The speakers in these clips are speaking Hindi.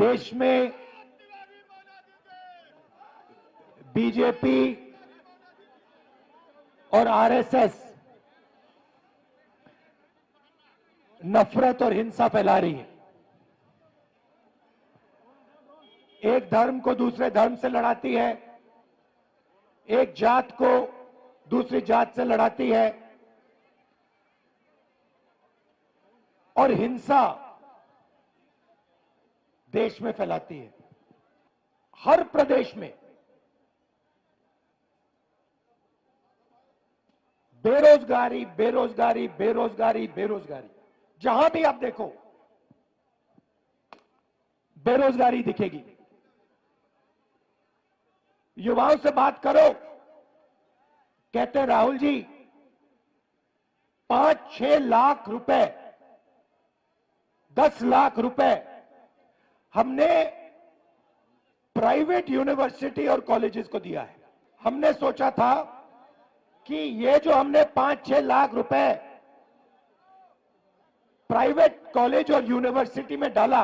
देश में बीजेपी और आरएसएस नफरत और हिंसा फैला रही है। एक धर्म को दूसरे धर्म से लड़ाती है, एक जात को दूसरी जात से लड़ाती है और हिंसा देश में फैलाती है। हर प्रदेश में बेरोजगारी बेरोजगारी बेरोजगारी बेरोजगारी, जहां भी आप देखो बेरोजगारी दिखेगी। युवाओं से बात करो, कहते हैं राहुल जी 5-6 लाख रुपए, 10 लाख रुपए हमने प्राइवेट यूनिवर्सिटी और कॉलेजेस को दिया है। हमने सोचा था कि ये जो हमने 5-6 लाख रुपए प्राइवेट कॉलेज और यूनिवर्सिटी में डाला,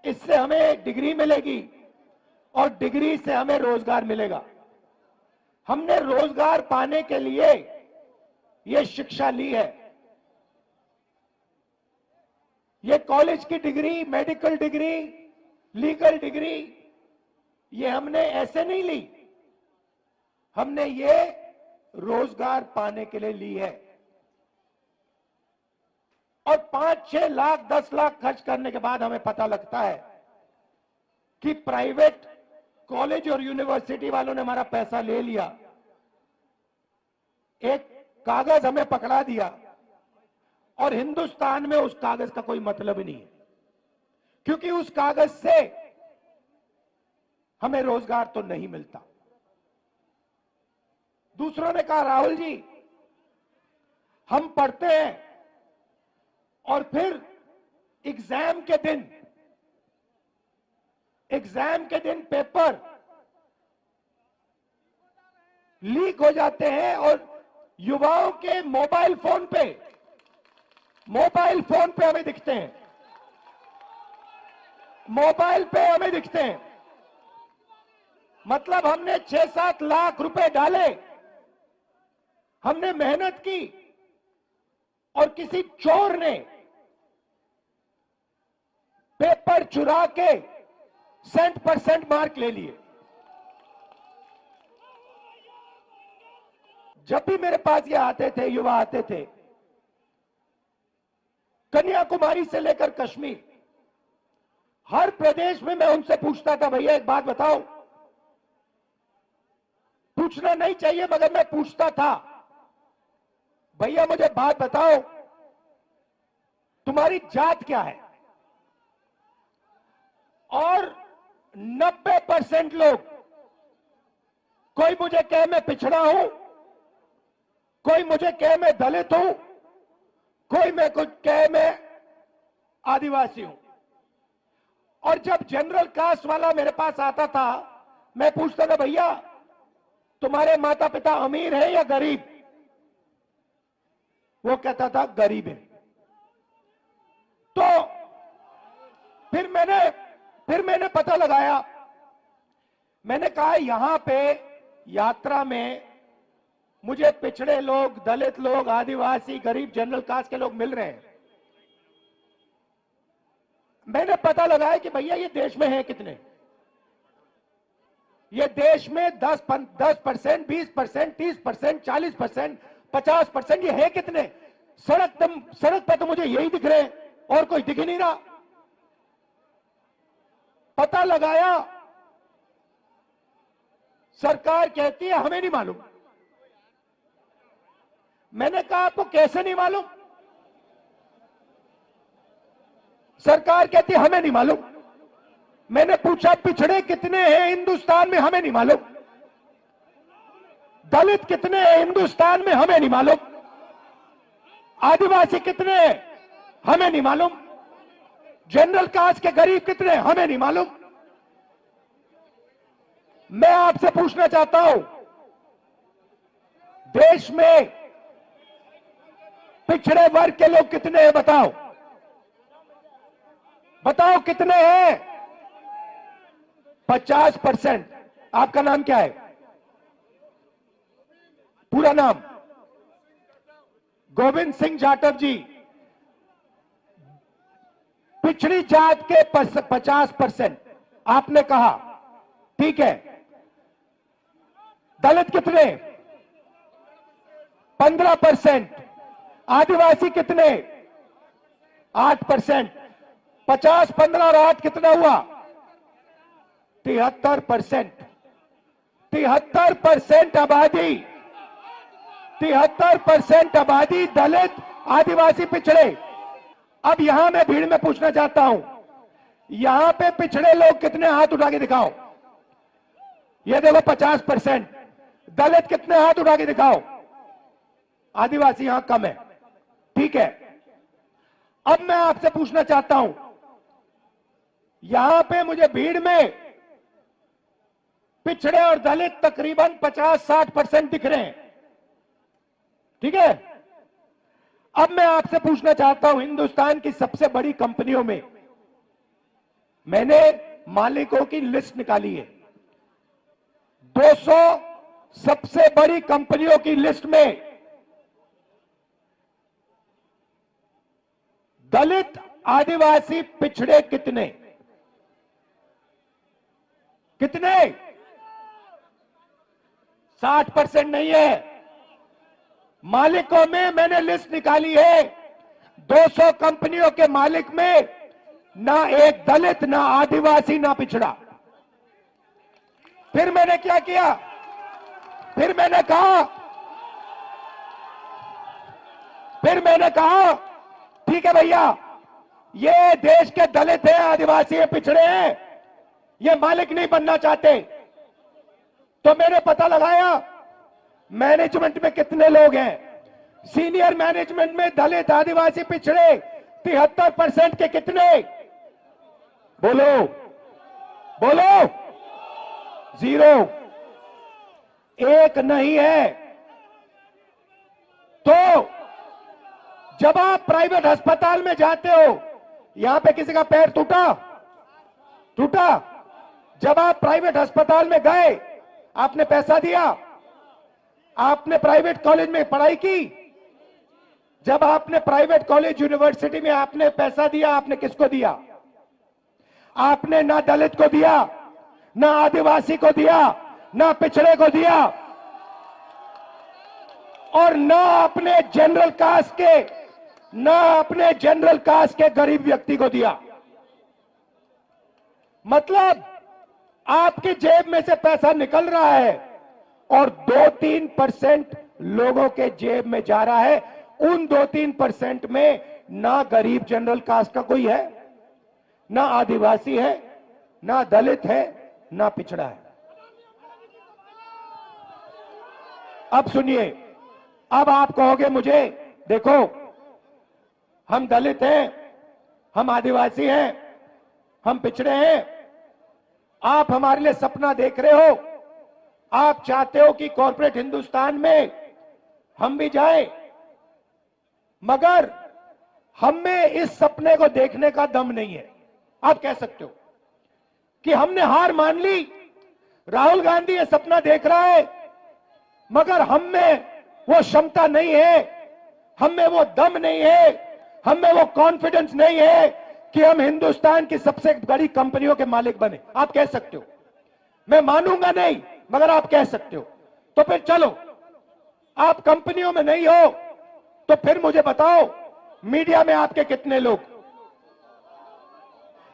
इससे हमें डिग्री मिलेगी और डिग्री से हमें रोजगार मिलेगा। हमने रोजगार पाने के लिए ये शिक्षा ली है। ये कॉलेज की degree, medical degree, legal degree, ये हमने ऐसे नहीं ली, हमने ये रोजगार पाने के लिए ली है। और 5-6 लाख 10 लाख खर्च करने के बाद हमें पता लगता है कि प्राइवेट कॉलेज और यूनिवर्सिटी वालों ने हमारा पैसा ले लिया, एक कागज हमें पकड़ा दिया और हिंदुस्तान में उस कागज का कोई मतलब ही नहीं है, क्योंकि उस कागज से हमें रोजगार तो नहीं मिलता। दूसरों ने कहा राहुल जी हम पढ़ते हैं और फिर एग्जाम के दिन पेपर लीक हो जाते हैं और युवाओं के मोबाइल फोन पे हमें दिखते हैं, मोबाइल पे हमें दिखते हैं। मतलब हमने 6-7 लाख रुपए डाले, हमने मेहनत की और किसी चोर ने पेपर चुरा के 100% मार्क ले लिए। जब भी मेरे पास ये आते थे, युवा आते थे, कन्याकुमारी से लेकर कश्मीर, हर प्रदेश में मैं उनसे पूछता था भैया एक बात बताओ, पूछना नहीं चाहिए मगर मैं पूछता था, भैया मुझे बात बताओ तुम्हारी जात क्या है? और 90% लोग, कोई मुझे कहे मैं पिछड़ा हूं, कोई मुझे कहे मैं दलित हूं, कोई मैं कुछ कहे मैं आदिवासी हूं। और जब जनरल कास्ट वाला मेरे पास आता था, मैं पूछता था भैया तुम्हारे माता पिता अमीर है या गरीब? वो कहता था गरीब है। तो फिर मैंने पता लगाया, मैंने कहा यहां पे यात्रा में मुझे पिछड़े लोग, दलित लोग, आदिवासी, गरीब, जनरल कास्ट के लोग मिल रहे हैं। मैंने पता लगाया कि भैया ये देश में है कितने? ये देश में 10%, 20%, 30%, 40%, 50%, ये है कितने? सड़क पे तो मुझे यही दिख रहे हैं और कोई दिख ही नहीं रहा। पता लगाया, सरकार कहती है हमें नहीं मालूम। मैंने कहा आपको कैसे नहीं मालूम? सरकार कहती है हमें नहीं मालूम। मैंने पूछा पिछड़े कितने हैं हिंदुस्तान में? हमें नहीं मालूम। दलित कितने हैं हिंदुस्तान में? हमें नहीं मालूम। आदिवासी कितने हैं? हमें नहीं मालूम। जनरल कास्ट के गरीब कितने हैं? हमें नहीं मालूम। मैं आपसे पूछना चाहता हूं, देश में पिछड़े वर्ग के लोग कितने हैं बताओ? बताओ कितने हैं? 50%। आपका नाम क्या है? पूरा नाम? गोविंद सिंह जाटव जी। पिछड़ी जात के 50% आपने कहा, ठीक है। दलित कितने? 15%। आदिवासी कितने? 8%। 50, 15 और 8 कितना हुआ? 73%। 73% आबादी, 73% आबादी दलित, आदिवासी, पिछड़े। अब यहां मैं भीड़ में पूछना चाहता हूं, यहां पे पिछड़े लोग कितने? हाथ उठा के दिखाओ। ये देखो 50%। दलित कितने? हाथ उठा के दिखाओ। आदिवासी यहां कम है, ठीक है। अब मैं आपसे पूछना चाहता हूं, यहां पे मुझे भीड़ में पिछड़े और दलित तकरीबन 50-60% दिख रहे हैं, ठीक है। अब मैं आपसे पूछना चाहता हूं, हिंदुस्तान की सबसे बड़ी कंपनियों में मैंने मालिकों की लिस्ट निकाली है। 200 सबसे बड़ी कंपनियों की लिस्ट में दलित, आदिवासी, पिछड़े कितने? कितने? 60% नहीं है। मालिकों में मैंने लिस्ट निकाली है, 200 कंपनियों के मालिक में ना एक दलित, ना आदिवासी, ना पिछड़ा। फिर मैंने क्या किया? फिर मैंने कहा ठीक है भैया, ये देश के दलित हैं, आदिवासी हैं, पिछड़े हैं, ये मालिक नहीं बनना चाहते। तो मैंने पता लगाया मैनेजमेंट में कितने लोग हैं। सीनियर मैनेजमेंट में दलित, आदिवासी, पिछड़े 73% के कितने? बोलो बोलो। 0, एक नहीं है। तो जब आप प्राइवेट अस्पताल में जाते हो, यहां पे किसी का पैर टूटा? जब आप प्राइवेट अस्पताल में गए, आपने पैसा दिया? आपने प्राइवेट कॉलेज में पढ़ाई की? जब आपने प्राइवेट कॉलेज, यूनिवर्सिटी में आपने पैसा दिया, आपने किसको दिया? आपने ना दलित को दिया, ना आदिवासी को दिया, ना पिछड़े को दिया, और ना अपने जनरल कास्ट के गरीब व्यक्ति को दिया। मतलब आपकी जेब में से पैसा निकल रहा है और 2-3% लोगों के जेब में जा रहा है। उन 2-3% में ना गरीब जनरल कास्ट का कोई है, ना आदिवासी है, ना दलित है, ना पिछड़ा है। अब सुनिए, अब आप कहोगे मुझे, देखो हम दलित हैं, हम आदिवासी हैं, हम पिछड़े हैं, आप हमारे लिए सपना देख रहे हो, आप चाहते हो कि कॉर्पोरेट हिंदुस्तान में हम भी जाएं, मगर हम में इस सपने को देखने का दम नहीं है। आप कह सकते हो कि हमने हार मान ली, राहुल गांधी ये सपना देख रहा है, मगर हम में वो क्षमता नहीं है, हम में वो दम नहीं है, हम में वो कॉन्फिडेंस नहीं है कि हम हिंदुस्तान की सबसे बड़ी कंपनियों के मालिक बने। आप कह सकते हो, मैं मानूंगा नहीं, मगर आप कह सकते हो। तो फिर चलो, आप कंपनियों में नहीं हो तो फिर मुझे बताओ, मीडिया में आपके कितने लोग?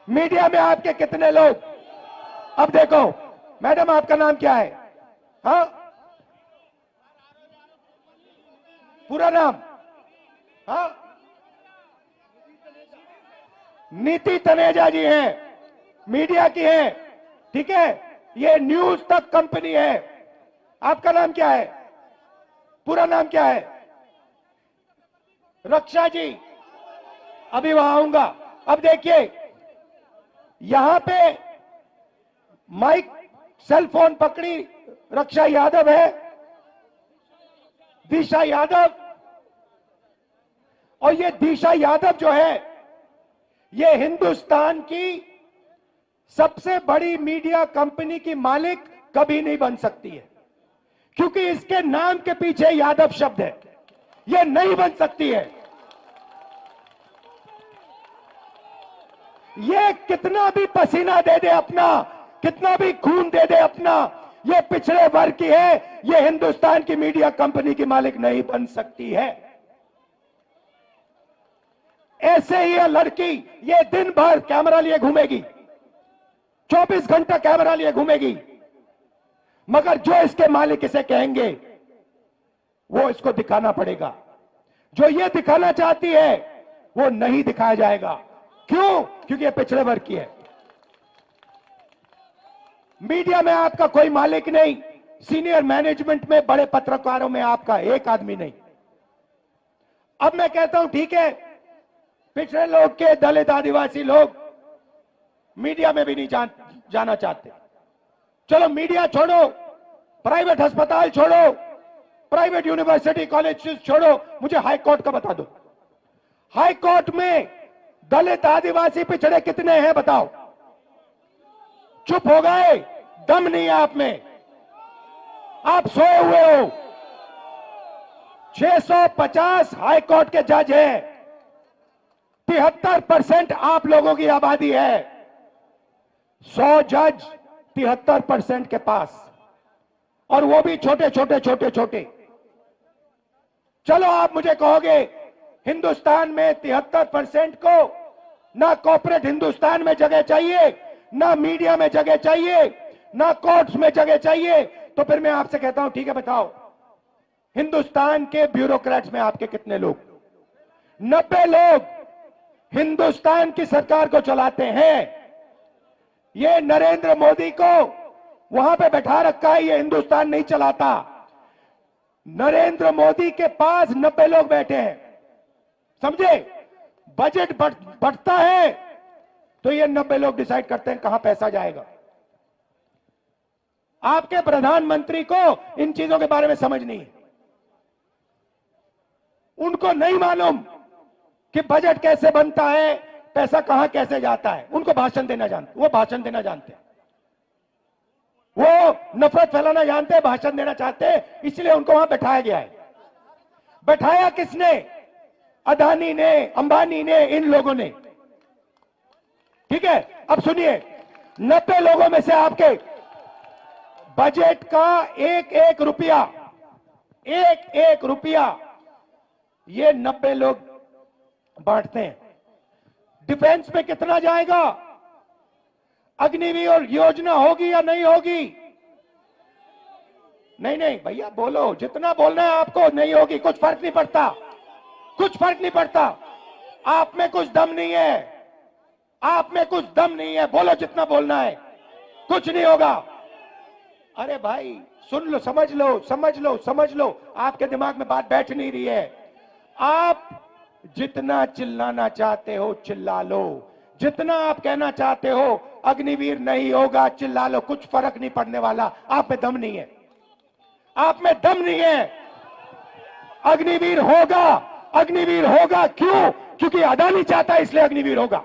मीडिया में आपके कितने लोग? अब देखो मैडम, आपका नाम क्या है? हाँ, पूरा नाम? हाँ, नीति तनेजा जी हैं, मीडिया की हैं, ठीक है। ये न्यूज तक कंपनी है। आपका नाम क्या है? पूरा नाम क्या है? रक्षा जी, अभी वहां आऊंगा। अब देखिए, यहां पे माइक, सेल फोन पकड़ी रक्षा यादव है, दिशा यादव, और ये दिशा यादव जो है, ये हिंदुस्तान की सबसे बड़ी मीडिया कंपनी की मालिक कभी नहीं बन सकती है, क्योंकि इसके नाम के पीछे यादव शब्द है। ये नहीं बन सकती है। ये कितना भी पसीना दे दे अपना, कितना भी खून दे दे अपना, ये पिछड़े वर्ग की है, ये हिंदुस्तान की मीडिया कंपनी की मालिक नहीं बन सकती है। ऐसे ही ये लड़की ये दिन भर कैमरा लिए घूमेगी, 24 घंटा कैमरा लिए घूमेगी, मगर जो इसके मालिक इसे कहेंगे वो इसको दिखाना पड़ेगा। जो ये दिखाना चाहती है वो नहीं दिखाया जाएगा। क्यों? क्योंकि ये पिछड़े वर्ग की है। मीडिया में आपका कोई मालिक नहीं, सीनियर मैनेजमेंट में, बड़े पत्रकारों में आपका एक आदमी नहीं। अब मैं कहता हूं ठीक है, पिछड़े लोग के, दलित आदिवासी लोग मीडिया में भी नहीं जाना चाहते। चलो मीडिया छोड़ो, प्राइवेट अस्पताल छोड़ो, प्राइवेट यूनिवर्सिटी कॉलेज छोड़ो, मुझे हाई कोर्ट का बता दो। हाई कोर्ट में दलित आदिवासी पिछड़े कितने हैं बताओ? चुप हो गए, दम नहीं है आप में, आप सोए हुए हो। 650 हाई कोर्ट के जज हैं, 73% आप लोगों की आबादी है, 100 जज 73% के पास, और वो भी छोटे छोटे छोटे छोटे। चलो आप मुझे कहोगे हिंदुस्तान में 73% को ना कॉर्पोरेट हिंदुस्तान में जगह चाहिए, ना मीडिया में जगह चाहिए, ना कोर्ट्स में जगह चाहिए, तो फिर मैं आपसे कहता हूं ठीक है बताओ, हिंदुस्तान के ब्यूरोक्रेट्स में आपके कितने लोग? 90 लोग हिंदुस्तान की सरकार को चलाते हैं। ये नरेंद्र मोदी को वहां पे बैठा रखा है, ये हिंदुस्तान नहीं चलाता। नरेंद्र मोदी के पास 90 लोग बैठे हैं, समझे? बजट बढ़ता है तो ये 90 लोग डिसाइड करते हैं कहां पैसा जाएगा। आपके प्रधानमंत्री को इन चीजों के बारे में समझ नहीं है। उनको नहीं मालूम कि बजट कैसे बनता है, पैसा कहां कैसे जाता है। उनको भाषण देना जानते, वो भाषण देना जानते हैं, वो नफरत फैलाना जानते हैं, भाषण देना चाहते हैं, इसलिए उनको वहां बैठाया गया है। बैठाया किसने? अदानी ने, अंबानी ने, इन लोगों ने। ठीक है, अब सुनिए, 90 लोगों में से आपके बजट का एक एक रुपया ये 90 लोग बांटते हैं। डिफेंस में कितना जाएगा? अग्निवीर योजना होगी या नहीं होगी? नहीं भैया बोलो, जितना बोलना है आपको। नहीं होगी, कुछ फर्क नहीं पड़ता, कुछ फर्क नहीं पड़ता। आप में कुछ दम नहीं है, आप में कुछ दम नहीं है, बोलो जितना बोलना है, कुछ नहीं होगा। अरे भाई सुन लो, समझ लो, समझ लो, समझ लो, आपके दिमाग में बात बैठ नहीं रही है। आप जितना चिल्लाना चाहते हो चिल्ला लो, जितना आप कहना चाहते हो अग्निवीर नहीं होगा, चिल्ला लो, कुछ फर्क नहीं पड़ने वाला। आप में दम नहीं है, आप में दम नहीं है। अग्निवीर होगा, अग्निवीर होगा। क्यों? क्योंकि अदानी चाहता है इसलिए अग्निवीर होगा,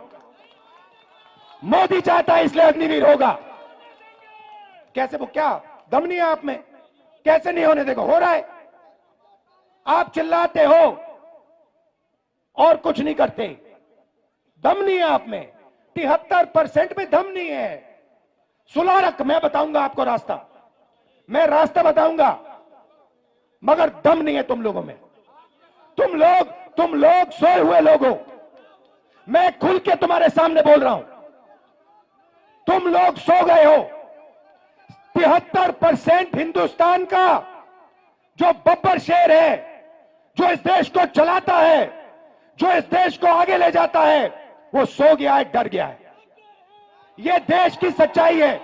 मोदी चाहता है इसलिए अग्निवीर होगा। कैसे? वो क्या दम नहीं है आप में? कैसे नहीं होने देगा? हो रहा है। आप चिल्लाते हो और कुछ नहीं करते, दम नहीं है आप में। 73% में दम नहीं है। सुलह रख, मैं बताऊंगा आपको रास्ता, मैं रास्ता बताऊंगा, मगर दम नहीं है तुम लोगों में। तुम लोग सोए हुए लोग हो। मैं खुल के तुम्हारे सामने बोल रहा हूं, तुम लोग सो गए हो। 73% हिंदुस्तान का जो बब्बर शेर है, जो इस देश को चलाता है, जो इस देश को आगे ले जाता है, वो सो गया है, डर गया है। ये देश की सच्चाई है।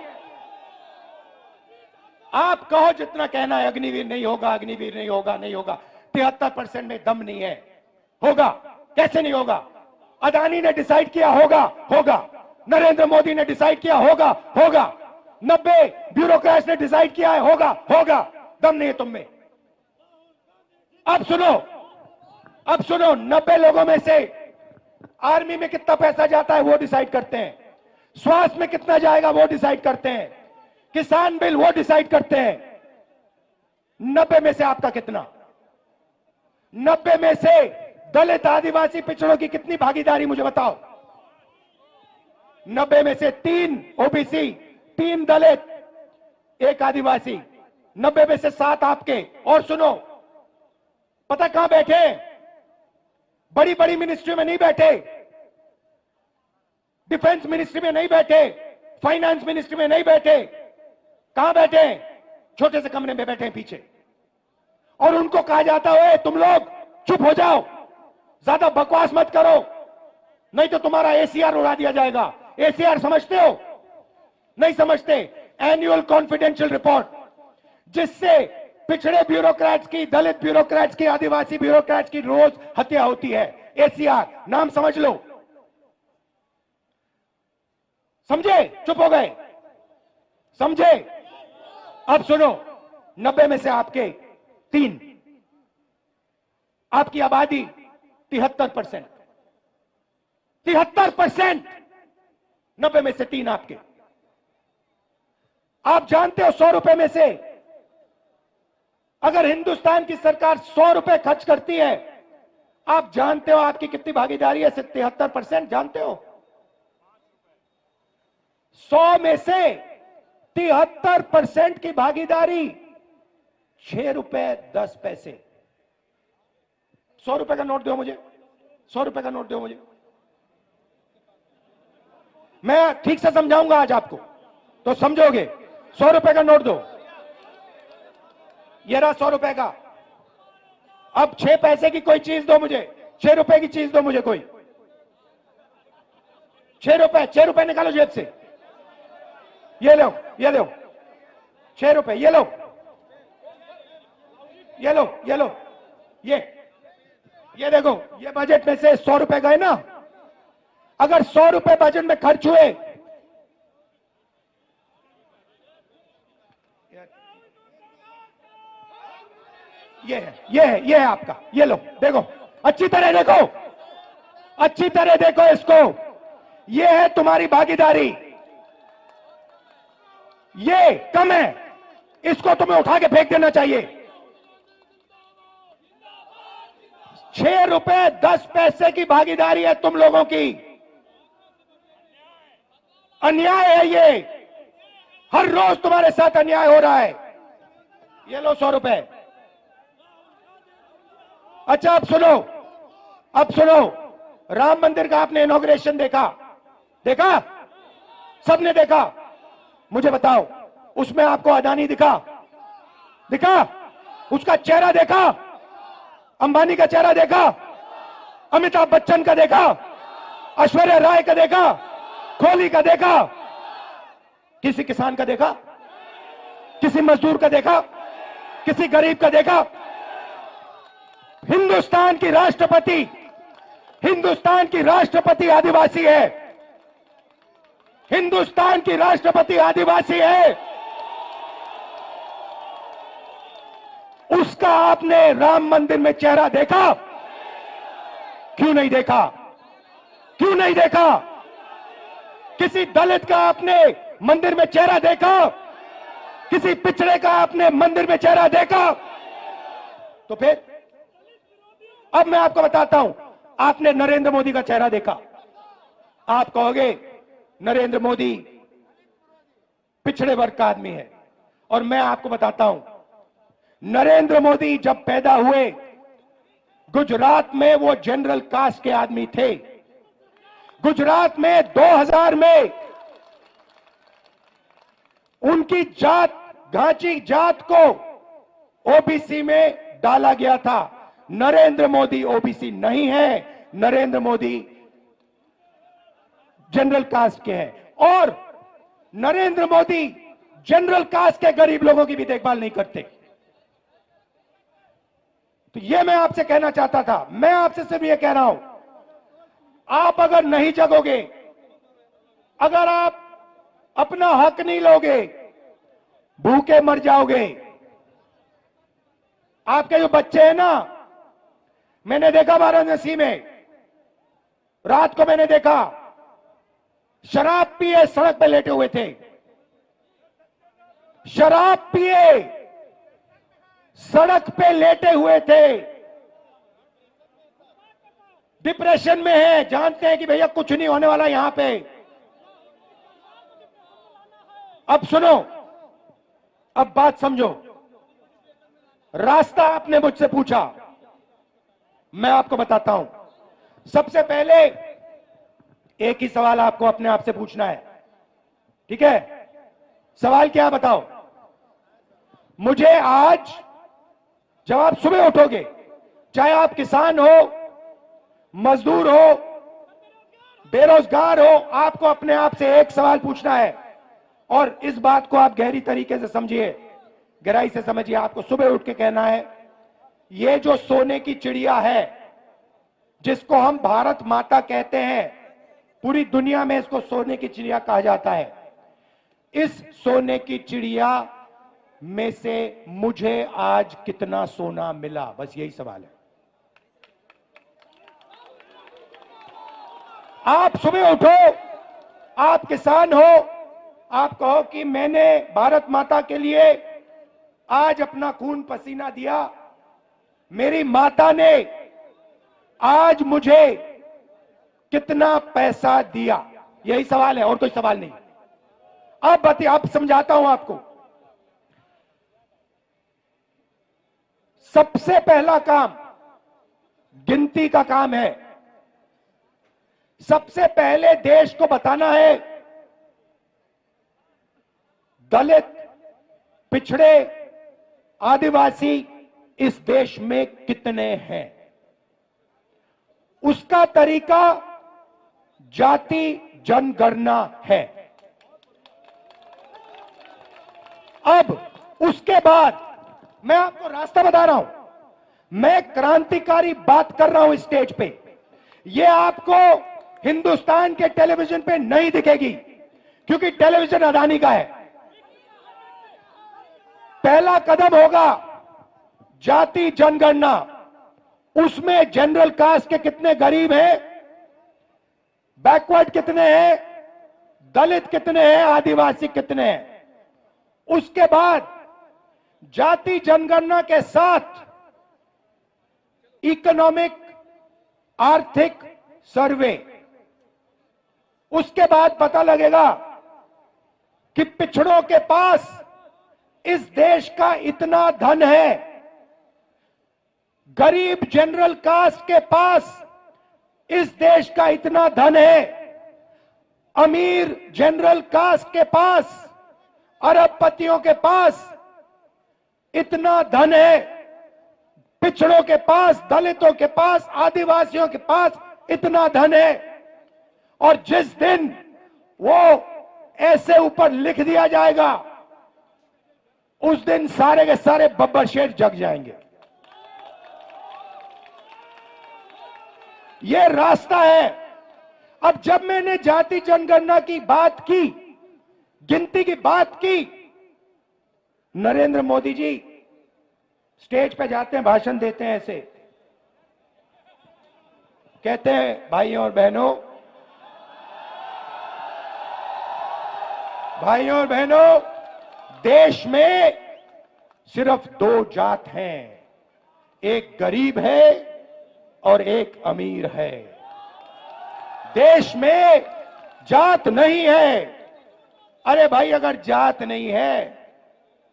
आप कहो जितना कहना है, अग्निवीर नहीं होगा, अग्निवीर नहीं होगा, नहीं होगा। 73% में दम नहीं है। होगा, कैसे नहीं होगा? अदानी ने डिसाइड किया होगा, होगा। नरेंद्र मोदी ने डिसाइड किया होगा, होगा। 90 ब्यूरोक्रेट्स ने डिसाइड किया है, होगा, होगा। दम नहीं है तुम में। अब सुनो, 90 लोगों में से आर्मी में कितना पैसा जाता है वो डिसाइड करते हैं, स्वास्थ्य में कितना जाएगा वो डिसाइड करते हैं, किसान बिल वो डिसाइड करते हैं। 90 में से आपका कितना? 90 में से दलित आदिवासी पिछड़ों की कितनी भागीदारी मुझे बताओ? 90 में से 3 ओबीसी, 3 दलित, 1 आदिवासी, 90 में से 7 आपके। और सुनो, पता कहां बैठे? बड़ी बड़ी मिनिस्ट्री में नहीं बैठे, डिफेंस मिनिस्ट्री में नहीं बैठे, फाइनेंस मिनिस्ट्री में नहीं बैठे। कहां बैठे? छोटे से कमरे में बैठे हैं पीछे। और उनको कहा जाता है तुम लोग चुप हो जाओ, ज्यादा बकवास मत करो, नहीं तो तुम्हारा एसीआर उड़ा दिया जाएगा। एसीआर समझते हो? नहीं समझते। एनुअल कॉन्फिडेंशियल रिपोर्ट, जिससे पिछड़े ब्यूरोक्रेट्स की, दलित ब्यूरोक्रेट्स की, आदिवासी ब्यूरोक्रेट्स की रोज हत्या होती है। एसीआर नाम समझ लो। समझे? चुप हो गए? समझे? अब सुनो, 90 में से आपके 3, आपकी आबादी 73%, 73%, 90 में से 3 आपके। आप जानते हो 100 रुपए में से अगर हिंदुस्तान की सरकार 100 रुपए खर्च करती है, आप जानते हो आपकी कितनी भागीदारी है? 73%। जानते हो? 100 में से 73% की भागीदारी 6 रुपए 10 पैसे। 100 रुपए का नोट दो मुझे, 100 रुपए का नोट दो मुझे। मैं ठीक से समझाऊंगा आज आपको, तो समझोगे। 100 रुपए का नोट दो। ये रहा 100 रुपए का। अब 6 पैसे की कोई चीज दो मुझे, 6 रुपए की चीज दो मुझे कोई। 6 रुपए निकालो जेब से। ये लो, ये लो 6 रुपए, ये लो, ये लो, ये लो, ये देखो, ये बजट में से 100 रुपए गए ना। अगर 100 रुपए बजट में खर्च हुए, ये है आपका। ये लो, देखो, अच्छी तरह देखो, अच्छी तरह देखो इसको। ये है तुम्हारी भागीदारी। ये कम है, इसको तुम्हें उठा के फेंक देना चाहिए। 6 रुपए 10 पैसे की भागीदारी है तुम लोगों की। अन्याय है ये। हर रोज तुम्हारे साथ अन्याय हो रहा है। ये लो 100 रुपए। अच्छा अब सुनो, अब सुनो, राम मंदिर का आपने इनॉग्रेशन देखा? देखा? सबने देखा? मुझे बताओ, उसमें आपको अदानी दिखा? दिखा? उसका चेहरा देखा? अंबानी का चेहरा देखा? अमिताभ बच्चन का देखा? ऐश्वर्या राय का देखा? कोहली का देखा? किसी किसान का देखा? किसी मजदूर का देखा? किसी गरीब का देखा? हिंदुस्तान की राष्ट्रपति, हिंदुस्तान की राष्ट्रपति आदिवासी है। हिंदुस्तान की राष्ट्रपति आदिवासी है। उसका आपने राम मंदिर में चेहरा देखा? क्यों नहीं देखा? क्यों नहीं देखा? किसी दलित का आपने मंदिर में चेहरा देखा? किसी पिछड़े का आपने मंदिर में चेहरा देखा? तो फिर अब मैं आपको बताता हूं, आपने नरेंद्र मोदी का चेहरा देखा? आप कहोगे नरेंद्र मोदी पिछड़े वर्ग का आदमी है, और मैं आपको बताता हूं, नरेंद्र मोदी जब पैदा हुए गुजरात में वो जनरल कास्ट के आदमी थे। गुजरात में 2000 में उनकी जात, घाची जात को ओबीसी में डाला गया था। नरेंद्र मोदी ओबीसी नहीं है, नरेंद्र मोदी जनरल कास्ट के हैं। और नरेंद्र मोदी जनरल कास्ट के गरीब लोगों की भी देखभाल नहीं करते। तो यह मैं आपसे कहना चाहता था। मैं आपसे सिर्फ यह कह रहा हूं, आप अगर नहीं जगोगे, अगर आप अपना हक नहीं लोगे, भूखे मर जाओगे। आपके जो बच्चे हैं ना, मैंने देखा वाराणसी में, रात को मैंने देखा शराब पिए सड़क पे लेटे हुए थे, शराब पिए सड़क पे लेटे हुए थे, डिप्रेशन में है, जानते हैं कि भैया कुछ नहीं होने वाला यहां पे। अब सुनो, अब बात समझो। रास्ता आपने मुझसे पूछा, मैं आपको बताता हूं। सबसे पहले एक ही सवाल आपको अपने आप से पूछना है, ठीक है? सवाल क्या बताओ? मुझे आज, जब आप सुबह उठोगे, चाहे आप किसान हो, मजदूर हो, बेरोजगार हो, आपको अपने आप से एक सवाल पूछना है। और इस बात को आप गहरी तरीके से समझिए, गहराई से समझिए। आपको सुबह उठ के कहना है, ये जो सोने की चिड़िया है, जिसको हम भारत माता कहते हैं, पूरी दुनिया में इसको सोने की चिड़िया कहा जाता है, इस सोने की चिड़िया में से मुझे आज कितना सोना मिला? बस यही सवाल है। आप सुबह उठो, आप किसान हो, आप कहो कि मैंने भारत माता के लिए आज अपना खून पसीना दिया, मेरी माता ने आज मुझे कितना पैसा दिया? यही सवाल है और कोई सवाल नहीं। अब बताइए, आप समझाता हूं आपको। सबसे पहला काम गिनती का काम है। सबसे पहले देश को बताना है दलित, पिछड़े, आदिवासी इस देश में कितने हैं। उसका तरीका जाति जनगणना है। अब उसके बाद मैं आपको रास्ता बता रहा हूं। मैं क्रांतिकारी बात कर रहा हूं इस स्टेज पे। यह आपको हिंदुस्तान के टेलीविजन पे नहीं दिखेगी, क्योंकि टेलीविजन अदानी का है। पहला कदम होगा जाति जनगणना। उसमें जनरल कास्ट के कितने गरीब हैं, बैकवर्ड कितने हैं, दलित कितने हैं, आदिवासी कितने हैं। उसके बाद जाति जनगणना के साथ इकोनॉमिक, आर्थिक सर्वे। उसके बाद पता लगेगा कि पिछड़ों के पास इस देश का इतना धन है, गरीब जनरल कास्ट के पास इस देश का इतना धन है, अमीर जनरल कास्ट के पास, अरबपतियों के पास इतना धन है, पिछड़ों के पास, दलितों के पास, आदिवासियों के पास इतना धन है। और जिस दिन वो ऐसे ऊपर लिख दिया जाएगा, उस दिन सारे के सारे बब्बर शेर जग जाएंगे। ये रास्ता है। अब जब मैंने जाति जनगणना की बात की, गिनती की बात की, नरेंद्र मोदी जी स्टेज पे जाते हैं, भाषण देते हैं, ऐसे कहते हैं, भाइयों और बहनों, भाइयों और बहनों, देश में सिर्फ दो जात हैं, एक गरीब है और एक अमीर है। देश में जात नहीं है। अरे भाई, अगर जात नहीं है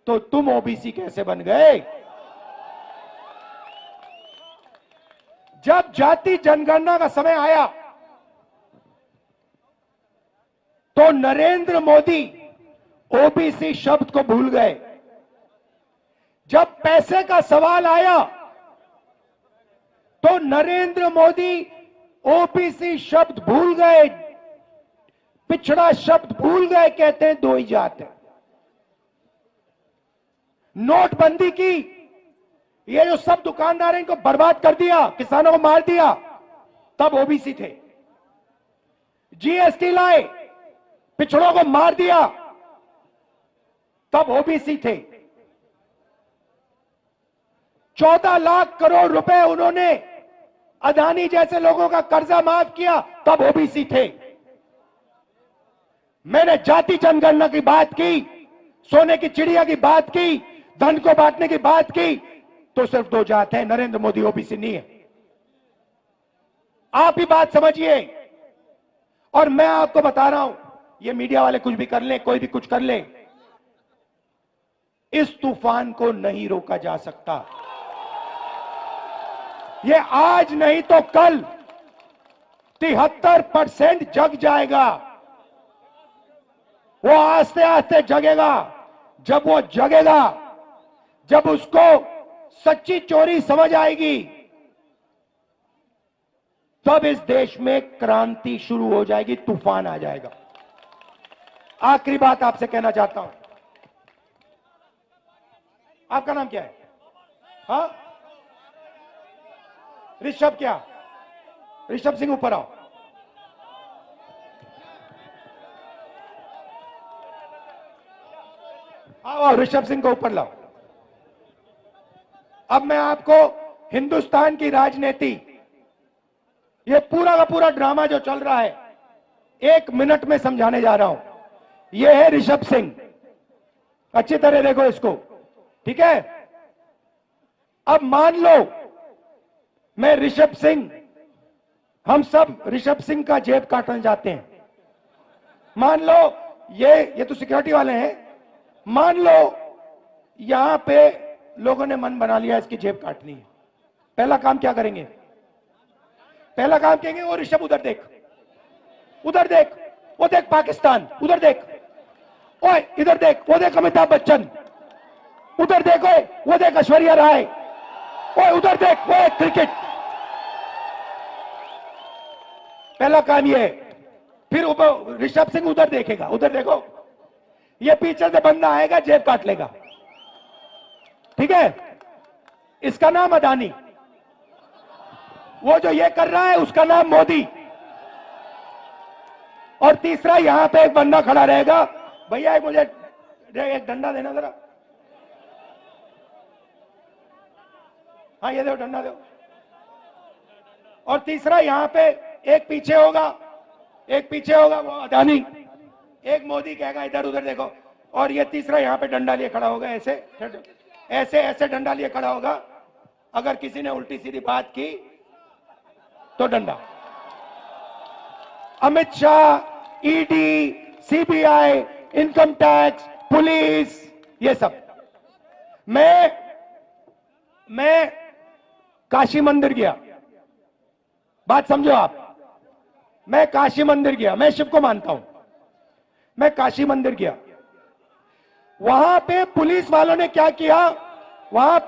तो तुम ओबीसी कैसे बन गए? जब जाति जनगणना का समय आया तो नरेंद्र मोदी ओबीसी शब्द को भूल गए। जब पैसे का सवाल आया तो नरेंद्र मोदी ओबीसी शब्द भूल गए, पिछड़ा शब्द भूल गए, कहते हैं दो ही जात है। नोटबंदी की, ये जो सब दुकानदार हैं, इनको बर्बाद कर दिया, किसानों को मार दिया, तब ओबीसी थे। जीएसटी लाए, पिछड़ों को मार दिया, तब ओबीसी थे। 14 लाख करोड़ रुपए उन्होंने अदानी जैसे लोगों का कर्जा माफ किया तब ओबीसी थे। मैंने जाति जनगणना की बात की, सोने की चिड़िया की बात की, धन को बांटने की बात की, तो सिर्फ दो जात है, नरेंद्र मोदी ओबीसी नहीं है। आप ही बात समझिए। और मैं आपको बता रहा हूं, ये मीडिया वाले कुछ भी कर लें, कोई भी कुछ कर ले, इस तूफान को नहीं रोका जा सकता। ये आज नहीं तो कल 73% जग जाएगा। वो आस्ते आस्ते जगेगा। जब वो जगेगा, जब उसको सच्ची चोरी समझ आएगी, तब इस देश में क्रांति शुरू हो जाएगी, तूफान आ जाएगा। आखिरी बात आपसे कहना चाहता हूं। आपका नाम क्या है? हाँ, ऋषभ। क्या ऋषभ सिंह, ऊपर आओ। आओ, ऋषभ सिंह को ऊपर लाओ। अब मैं आपको हिंदुस्तान की राजनीति, ये पूरा का पूरा ड्रामा जो चल रहा है, 1 मिनट में समझाने जा रहा हूं। ये है ऋषभ सिंह, अच्छी तरह देखो इसको, ठीक है? अब मान लो मैं ऋषभ सिंह, हम सब ऋषभ सिंह का जेब काटने जाते हैं। मान लो ये तो सिक्योरिटी वाले हैं। मान लो यहां पे लोगों ने मन बना लिया इसकी जेब काटनी है। पहला काम क्या करेंगे? पहला काम कहेंगे, वो ऋषभ उधर देख, उधर देख, वो देख पाकिस्तान, उधर देख, ओए इधर देख, वो देख अमिताभ बच्चन, उधर देखो, वो देख ऐश्वर्या राय, ओए उधर देख, वो क्रिकेट। पहला काम ये। फिर ऋषभ सिंह उधर देखेगा, उधर देखो, ये पीछे से बंदा आएगा, जेब काट लेगा, ठीक है? इसका नाम अदानी। वो जो ये कर रहा है उसका नाम मोदी। और तीसरा यहां पे एक बंदा खड़ा रहेगा, भैया एक मुझे एक डंडा देना जरा। हाँ ये दो, डंडा दो। और तीसरा यहां पे एक पीछे होगा, एक पीछे होगा वो अदानी, एक मोदी कहेगा इधर उधर देखो। और ये तीसरा यहां पे डंडा लिए खड़ा होगा, ऐसे ऐसे ऐसे डंडा लिए खड़ा होगा। अगर किसी ने उल्टी सीधी बात की तो डंडा। Amit Shah, ED, CBI, income tax, police, ये सब। मैं काशी मंदिर गया, बात समझो आप। मैं काशी मंदिर गया, मैं शिव को मानता हूं। मैं काशी मंदिर गया, वहां पे पुलिस वालों ने क्या किया? वहां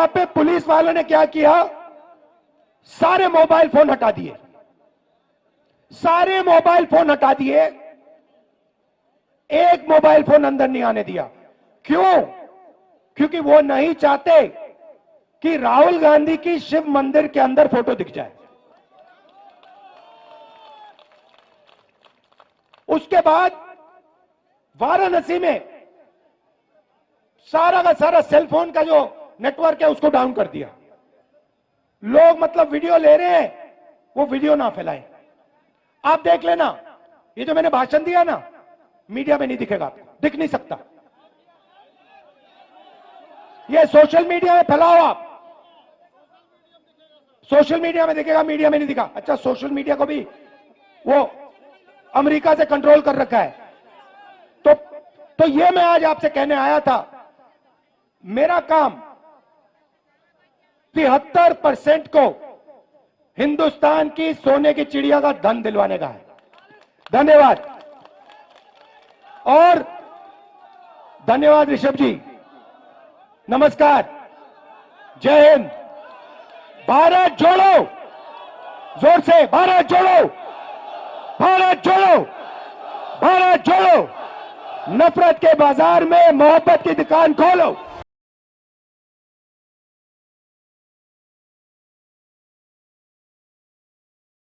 पे पुलिस वालों ने क्या किया? सारे मोबाइल फोन हटा दिए, सारे मोबाइल फोन हटा दिए। एक मोबाइल फोन अंदर नहीं आने दिया। क्यों? क्योंकि वो नहीं चाहते कि राहुल गांधी की शिव मंदिर के अंदर फोटो दिख जाए। उसके बाद वाराणसी में सारा का सारा सेलफोन का जो नेटवर्क है उसको डाउन कर दिया। लोग मतलब वीडियो ले रहे हैं, वो वीडियो ना फैलाएं। आप देख लेना, ये जो मैंने भाषण दिया ना, मीडिया में नहीं दिखेगा, दिख नहीं सकता। ये सोशल मीडिया में फैलाओ आप, सोशल मीडिया में दिखेगा, मीडिया में नहीं दिखा। अच्छा, सोशल मीडिया को भी वो अमेरिका से कंट्रोल कर रखा है। तो ये मैं आज आपसे कहने आया था, मेरा काम 73% को हिंदुस्तान की सोने की चिड़िया का धन दिलवाने का है। धन्यवाद। और धन्यवाद ऋषभ जी, नमस्कार, जय हिंद। भारत जोड़ो, जोर से भारत जोड़ो, भारत जोड़ो, भारत जोड़ो। नफरत के बाजार में मोहब्बत की दुकान खोलो।